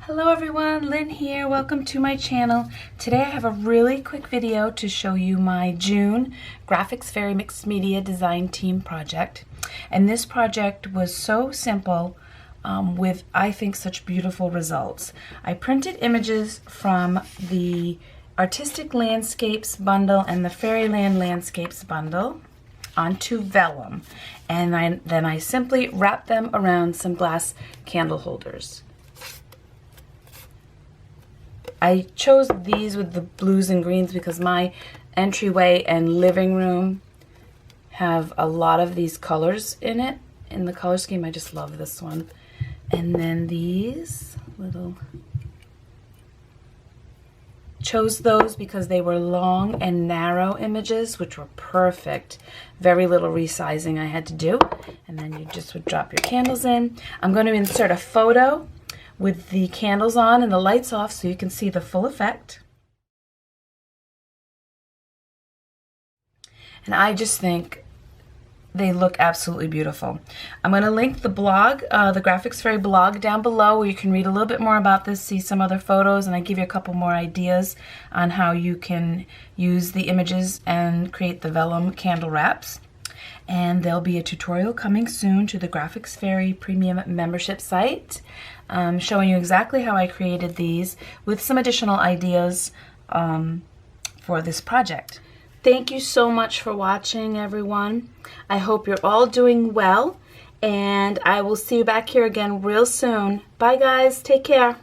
Hello everyone, Lynn here. Welcome to my channel. Today I have a really quick video to show you my June Graphics Fairy Mixed Media Design Team project. And this project was so simple with, I think, such beautiful results. I printed images from the Artistic Landscapes bundle and the Fairyland Landscapes bundle onto Vellum. And then I simply wrapped them around some glass candle holders. I chose these with the blues and greens because my entryway and living room have a lot of these colors in it. In the color scheme, I just love this one. And then these little... Chose those because they were long and narrow images, which were perfect. Very little resizing I had to do. And then you just would drop your candles in. I'm going to insert a photo with the candles on and the lights off so you can see the full effect. And I just think they look absolutely beautiful. I'm going to link the blog, the Graphics Fairy blog down below where you can read a little bit more about this, see some other photos, and I give you a couple more ideas on how you can use the images and create the vellum candle wraps. And there'll be a tutorial coming soon to the Graphics Fairy Premium membership site showing you exactly how I created these with some additional ideas for this project. Thank you so much for watching, everyone. I hope you're all doing well, and I will see you back here again real soon. Bye, guys. Take care.